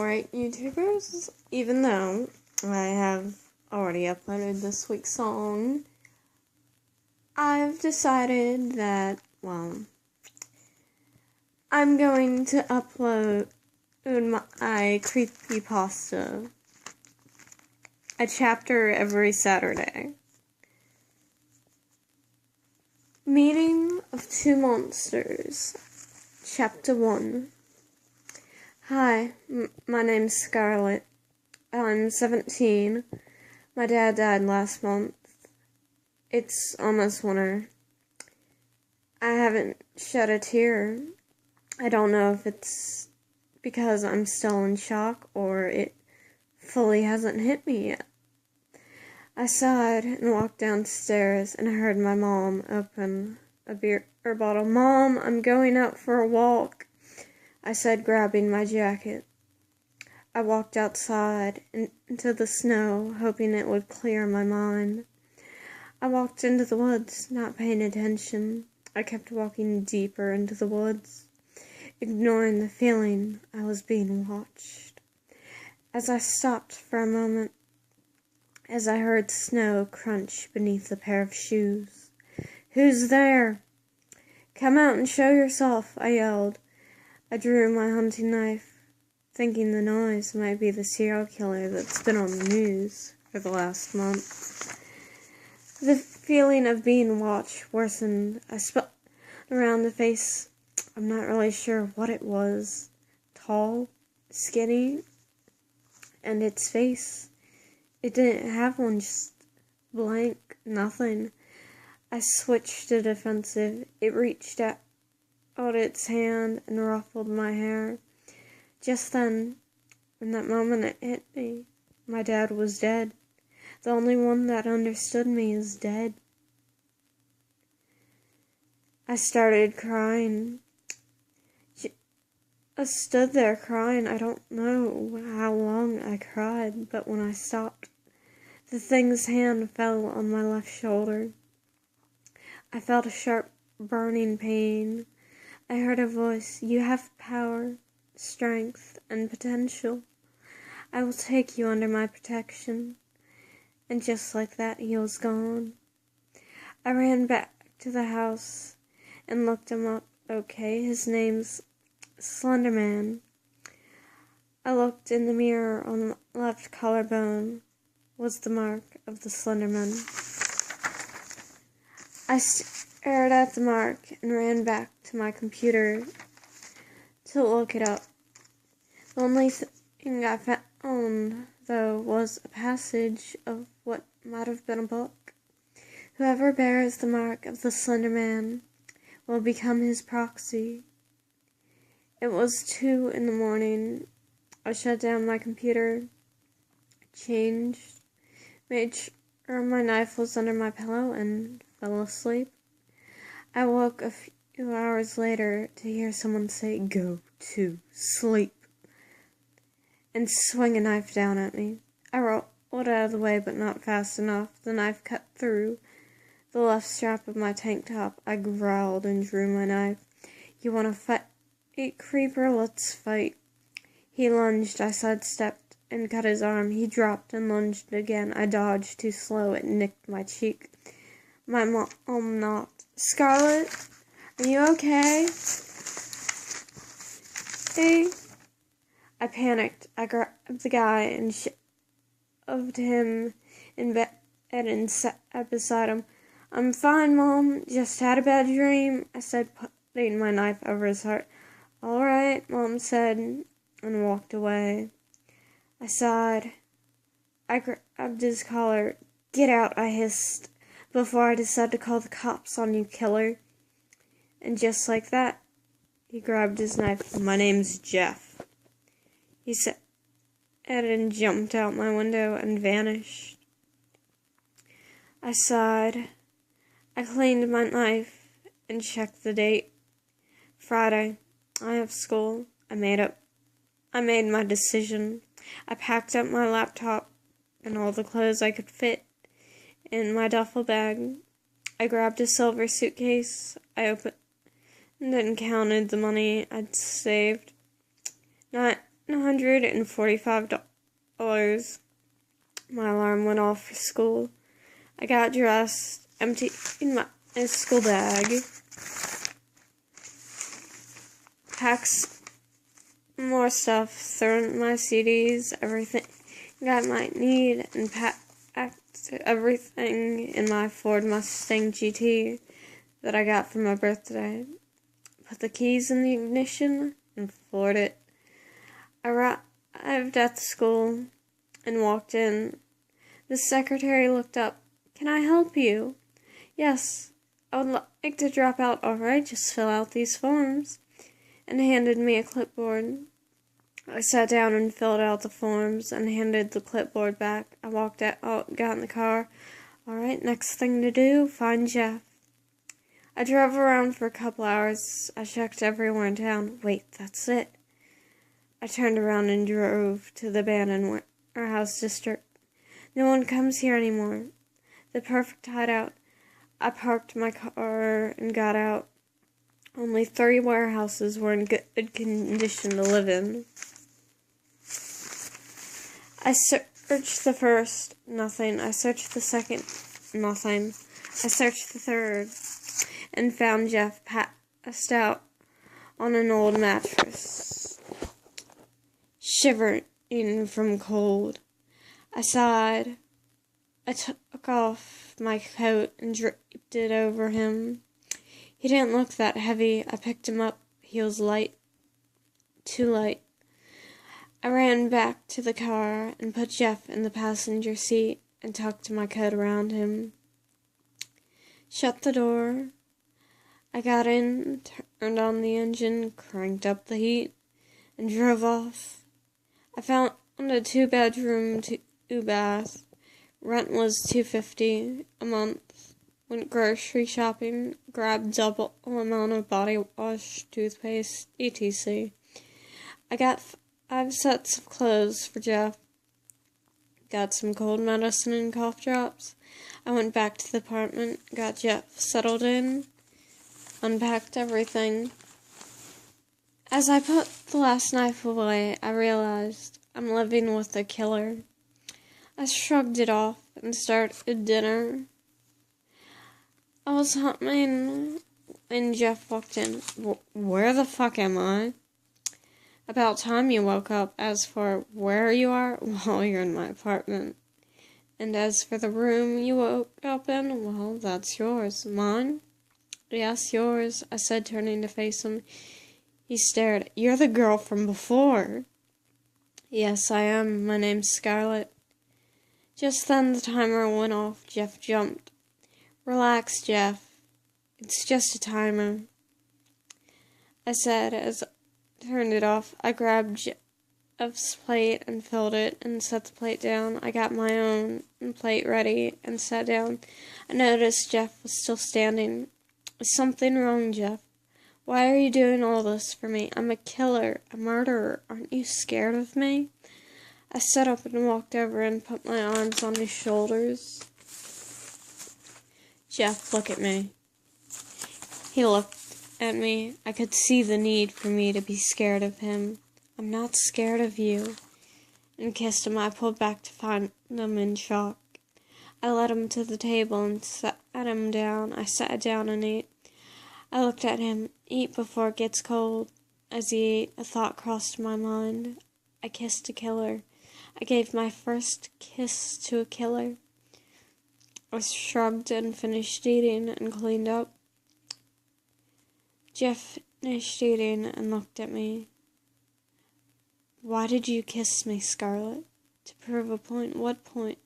Alright, YouTubers, even though I have already uploaded this week's song, I've decided that, I'm going to upload my creepypasta, a chapter every Saturday. Meeting of Two Monsters, Chapter 1. Hi, my name's Scarlett. I'm 17. My dad died last month. It's almost winter. I haven't shed a tear. I don't know if it's because I'm still in shock or it fully hasn't hit me yet. I sighed and walked downstairs and heard my mom open a beer bottle. "Mom, I'm going out for a walk," I said, grabbing my jacket. I walked outside into the snow, hoping it would clear my mind. I walked into the woods, not paying attention. I kept walking deeper into the woods, ignoring the feeling I was being watched. As I stopped for a moment, as I heard snow crunch beneath a pair of shoes. "Who's there?" "Come out and show yourself," I yelled. I drew my hunting knife, thinking the noise might be the serial killer that's been on the news for the last month. The feeling of being watched worsened. I spun around the face. I'm not really sure what it was. Tall, skinny, and its face. It didn't have one, just blank, nothing. I switched to defensive. It reached out its hand and ruffled my hair. Just then, in that moment, it hit me. My dad was dead. The only one that understood me is dead. I started crying. I stood there crying. I don't know how long I cried, but when I stopped, the thing's hand fell on my left shoulder. I felt a sharp, burning pain. I heard a voice. "You have power, strength, and potential. I will take you under my protection." And just like that, he was gone. I ran back to the house and looked him up. Okay, his name's Slenderman. I looked in the mirror on the left collarbone. Was the mark of the Slenderman. I stared at the mark and ran back to my computer to look it up. The only thing I found, though, was a passage of what might have been a book. Whoever bears the mark of the Slender Man will become his proxy. It was 2 a.m. I shut down my computer, changed, made sure my knife was under my pillow, and fell asleep. I woke a few hours later to hear someone say, "Go to sleep," and swing a knife down at me. I rolled out of the way, but not fast enough. The knife cut through the left strap of my tank top. I growled and drew my knife. "You want to fight, creeper? Let's fight." He lunged. I sidestepped and cut his arm. He dropped and lunged again. I dodged too slow. It nicked my cheek. My mom knocked. "Scarlett, are you okay?" "Hey." I panicked. I grabbed the guy and shoved him in bed and sat beside him. "I'm fine, Mom. Just had a bad dream," I said, putting my knife over his heart. "All right," Mom said, and walked away. I sighed. I grabbed his collar. "Get out," I hissed, "before I decide to call the cops on you, killer." And just like that, he grabbed his knife. "My name's Jeff," he said, and jumped out my window and vanished. I sighed. I cleaned my knife and checked the date. Friday. I have school. I made my decision. I packed up my laptop and all the clothes I could fit in my duffel bag. I grabbed a silver suitcase. I opened and counted the money I'd saved. Not $145. My alarm went off for school. I got dressed, emptied my school bag, packed more stuff, thrown my CDs, everything I might need, and packed everything in my Ford Mustang GT that I got for my birthday. Put the keys in the ignition and floored it. I arrived at the school and walked in. The secretary looked up. "Can I help you?" "Yes, I would like to drop out." "All right, just fill out these forms," and handed me a clipboard. I sat down and filled out the forms and handed the clipboard back. I walked out, got in the car. All right, next thing to do, find Jeff. I drove around for a couple hours. I checked everywhere in town. Wait, that's it. I turned around and drove to the abandoned warehouse district. No one comes here anymore. The perfect hideout. I parked my car and got out. Only 3 warehouses were in good condition to live in. I searched the first, nothing. I searched the second, nothing. I searched the third, and found Jeff passed out on an old mattress, shivering from cold. I sighed. I took off my coat and draped it over him. He didn't look that heavy. I picked him up. He was light. Too light. I ran back to the car and put Jeff in the passenger seat and tucked my coat around him. Shut the door. I got in, turned on the engine, cranked up the heat, and drove off. I found a 2-bedroom, 2-bath. Rent was $250 a month. Went grocery shopping, grabbed double amount of body wash, toothpaste, etc. I got 5 sets of clothes for Jeff. Got some cold medicine and cough drops. I went back to the apartment, got Jeff settled in, unpacked everything. As I put the last knife away, I realized I'm living with a killer. I shrugged it off and started dinner. I was humming when Jeff walked in. Where the fuck am I? About time you woke up. As for where you are, well, you're in my apartment. And as for the room you woke up in, well, that's yours. Mine? Yes, yours, I said, turning to face him. He stared. You're the girl from before. Yes, I am. My name's Scarlett. Just then the timer went off. Jeff jumped. Relax, Jeff. It's just a timer, I said as I turned it off. I grabbed Jeff's plate and filled it and set the plate down. I got my own plate ready and sat down. I noticed Jeff was still standing. Is something wrong, Jeff? Why are you doing all this for me? I'm a killer, a murderer. Aren't you scared of me? I sat up and walked over and put my arms on his shoulders. Jeff, look at me. He looked at me. I could see the need for me to be scared of him. I'm not scared of you. And kissed him. I pulled back to find him in shock. I led him to the table and sat him down. I sat down and ate. I looked at him. Eat before it gets cold. As he ate, a thought crossed my mind. I kissed a killer. I gave my first kiss to a killer. I shrugged and finished eating and cleaned up. Jeff finished eating and looked at me. Why did you kiss me, Scarlett? To prove a point. What point?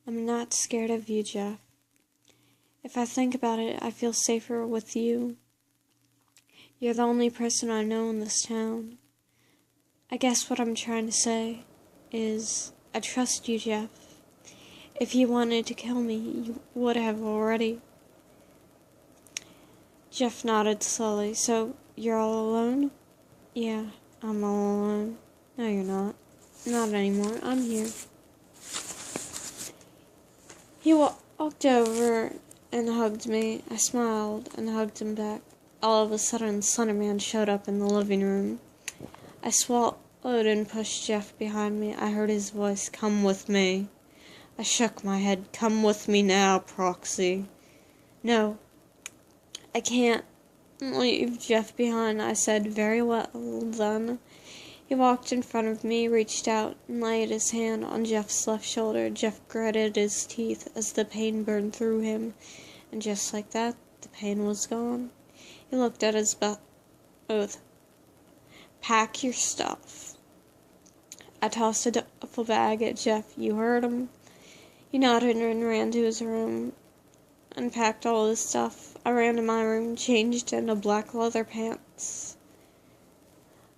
I'm not scared of you, Jeff. If I think about it, I feel safer with you. You're the only person I know in this town. I guess what I'm trying to say is, I trust you, Jeff. If you wanted to kill me, you would have already. Jeff nodded slowly. So, you're all alone? Yeah, I'm all alone. No, you're not. Not anymore. I'm here. He walked over and hugged me. I smiled and hugged him back. All of a sudden, Slender Man showed up in the living room. I swallowed and pushed Jeff behind me. I heard his voice, "Come with me." I shook my head. "Come with me now, Proxy." "No, I can't leave Jeff behind," I said. "Very well, then." He walked in front of me, reached out, and laid his hand on Jeff's left shoulder. Jeff gritted his teeth as the pain burned through him, and just like that, the pain was gone. He looked at us both. "Pack your stuff." I tossed a duffel bag at Jeff. "You heard him." He nodded and ran to his room, unpacked all his stuff. I ran to my room, changed into black leather pants,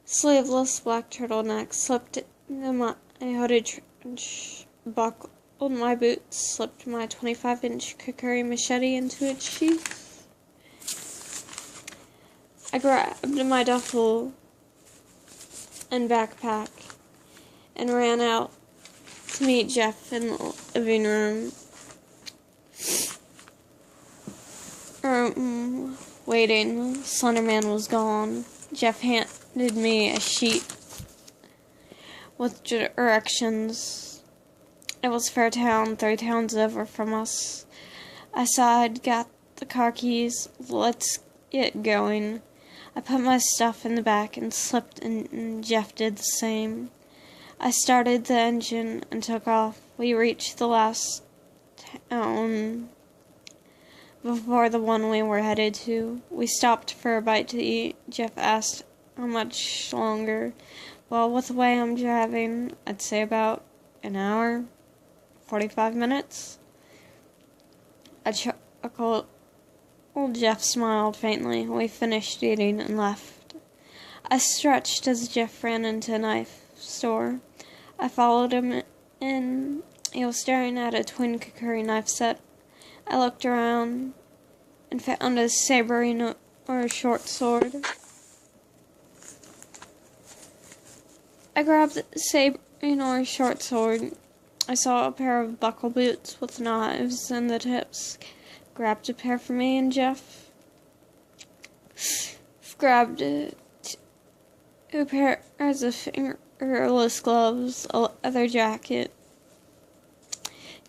sleeveless black turtleneck, slipped into my hooded trench, buckled my boots, slipped my 25-inch Kukuri machete into its sheath. I grabbed my duffel and backpack and ran out to meet Jeff in the living room. Waiting. Slenderman was gone. Jeff handed me a sheet with directions. It was Fairtown, 3 towns over from us. I sighed, got the car keys. "Let's get going." I put my stuff in the back and slipped, and Jeff did the same. I started the engine and took off. We reached the last town before the one we were headed to. We stopped for a bite to eat. Jeff asked how much longer. Well, with the way I'm driving, I'd say about an hour, 45 minutes. I chuckled. Jeff smiled faintly. We finished eating and left. I stretched as Jeff ran into a knife store. I followed him in. He was staring at a twin Kukuri knife set. I looked around and found a saber or a short sword. I grabbed the saber or short sword. I saw a pair of buckle boots with knives in the tips. Grabbed a pair for me, and Jeff grabbed 2 pairs of fingerless gloves, a leather jacket.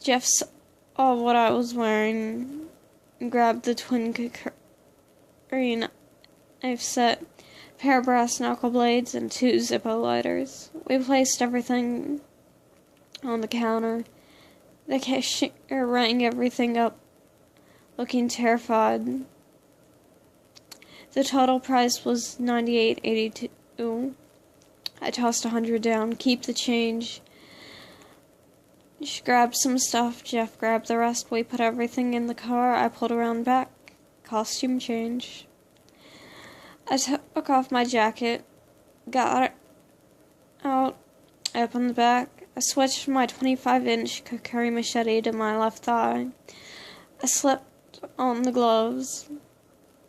Jeff saw what I was wearing and grabbed the twin Kukuri knife set, a pair of brass knuckle blades, and 2 Zippo lighters. We placed everything on the counter. The cashier rang everything up, looking terrified. The total price was $98.82. I tossed 100 down. "Keep the change." She grabbed some stuff. Jeff grabbed the rest. We put everything in the car. I pulled around back. Costume change. I took off my jacket, got it out, I opened the back. I switched my 25-inch Kukuri machete to my left thigh. I slipped on the gloves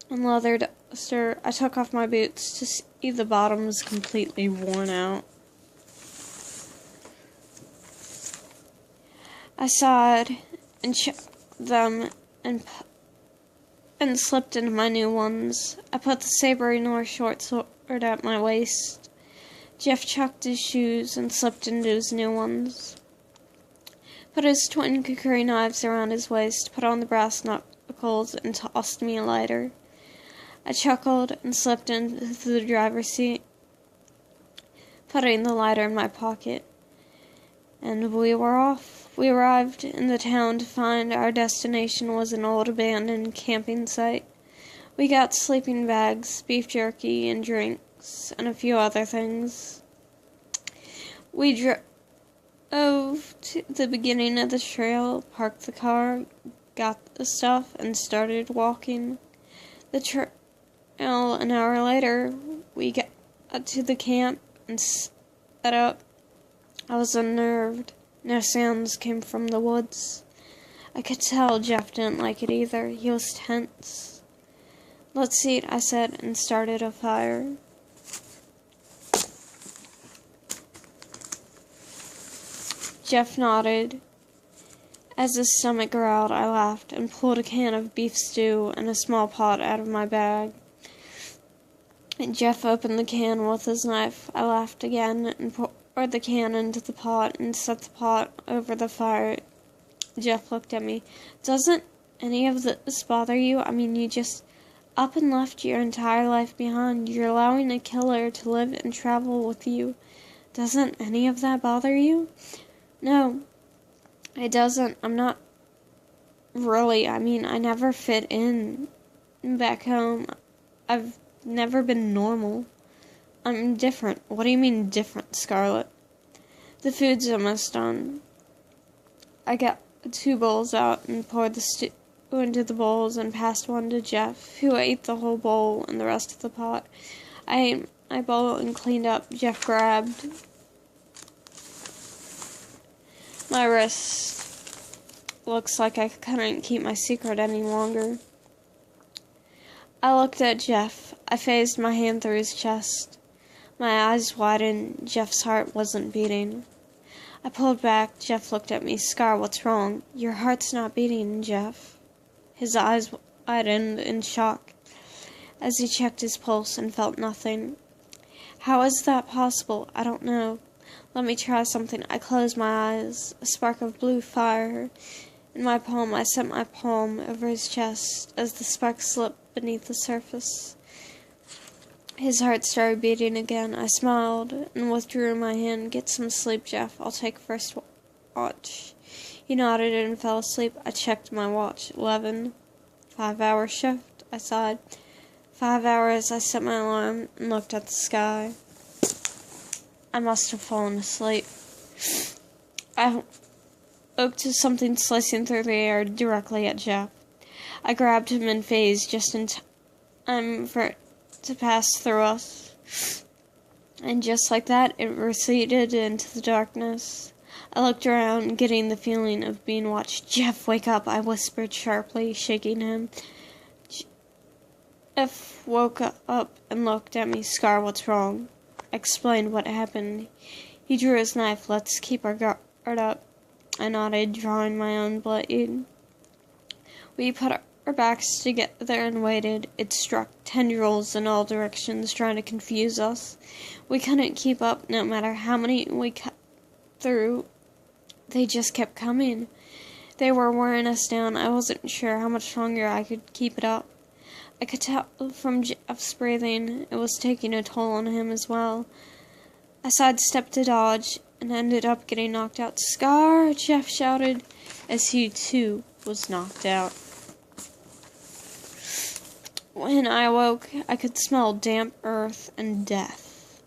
and leather duster. I took off my boots to see the bottoms completely worn out. I sighed and checked them and slipped into my new ones. I put the saber nor short sword at my waist. Jeff chucked his shoes and slipped into his new ones. Put his twin Kukuri knives around his waist, put on the brass knuckles, and tossed me a lighter. I chuckled and slipped into the driver's seat, putting the lighter in my pocket. And we were off. We arrived in the town to find our destination was an old abandoned camping site. We got sleeping bags, beef jerky, and drinks, and a few other things. We drove to the beginning of the trail, parked the car, got the stuff, and started walking the trail. An hour later, we got to the camp and set up. I was unnerved. No sounds came from the woods. I could tell Jeff didn't like it either. He was tense. "Let's eat," I said, and started a fire. Jeff nodded. As his stomach growled, I laughed and pulled a can of beef stew and a small pot out of my bag. And Jeff opened the can with his knife. I laughed again and poured the can into the pot and set the pot over the fire. Jeff looked at me. Doesn't any of this bother you? I mean, you just up and left your entire life behind. You're allowing a killer to live and travel with you. Doesn't any of that bother you? No, it doesn't. I'm not really. I mean, I never fit in back home. I've never been normal. I'm different. What do you mean different, Scarlett? The food's almost done. I got 2 bowls out and poured the stew into the bowls and passed one to Jeff, who ate the whole bowl and the rest of the pot. I ate my bowl and cleaned up. Jeff grabbed my wrist. Looks like I couldn't keep my secret any longer. I looked at Jeff. I phased my hand through his chest. My eyes widened. Jeff's heart wasn't beating. I pulled back. Jeff looked at me. Scar, what's wrong? Your heart's not beating, Jeff. His eyes widened in shock as he checked his pulse and felt nothing. How is that possible? I don't know. Let me try something. I closed my eyes. A spark of blue fire in my palm. I set my palm over his chest as the spark slipped beneath the surface. His heart started beating again. I smiled and withdrew my hand. Get some sleep, Jeff. I'll take first watch. He nodded and fell asleep. I checked my watch. 11. 5-hour shift. I sighed. 5 hours. I set my alarm and looked at the sky. I must have fallen asleep. I woke to something slicing through the air directly at Jeff. I grabbed him in phase just in time for it to pass through us. And just like that, it receded into the darkness. I looked around, getting the feeling of being watched. Jeff, wake up, I whispered sharply, shaking him. Jeff woke up and looked at me. Scar, what's wrong? I explained what happened. He drew his knife. Let's keep our guard up. I nodded, drawing my own blade. We put our backs together and waited. It struck tendrils in all directions, trying to confuse us. We couldn't keep up no matter how many we cut through. They just kept coming. They were wearing us down. I wasn't sure how much longer I could keep it up. I could tell from Jeff's breathing it was taking a toll on him as well. I sidestepped to dodge and ended up getting knocked out. Scar! Jeff shouted as he too was knocked out. When I awoke, I could smell damp earth and death.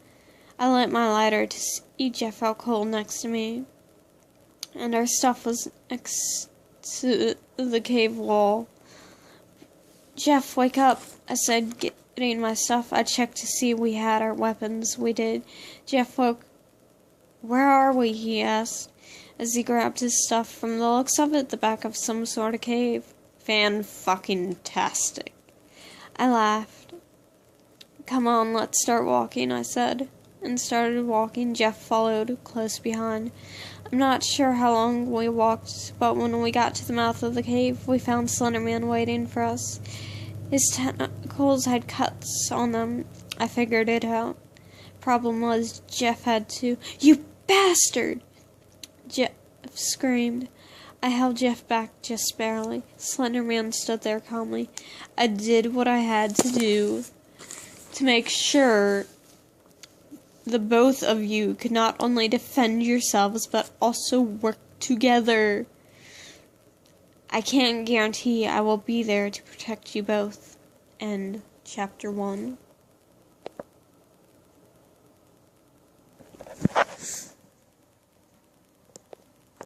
I lit my lighter to see Jeff out cold next to me, and our stuff was next to the cave wall. Jeff, wake up, I said, getting my stuff. I checked to see we had our weapons. We did. Jeff woke. Where are we? He asked, as he grabbed his stuff. From the looks of it, the back of some sort of cave. Fan-fucking-tastic. I laughed. Come on, let's start walking, I said, and started walking. Jeff followed, close behind. I'm not sure how long we walked, but when we got to the mouth of the cave, we found Slenderman waiting for us. His tentacles had cuts on them. I figured it out. Problem was, Jeff had to. You bastard! Jeff screamed. I held Jeff back just barely. Slenderman stood there calmly. I did what I had to do to make sure the both of you could not only defend yourselves, but also work together. I can't guarantee I will be there to protect you both. End chapter 1.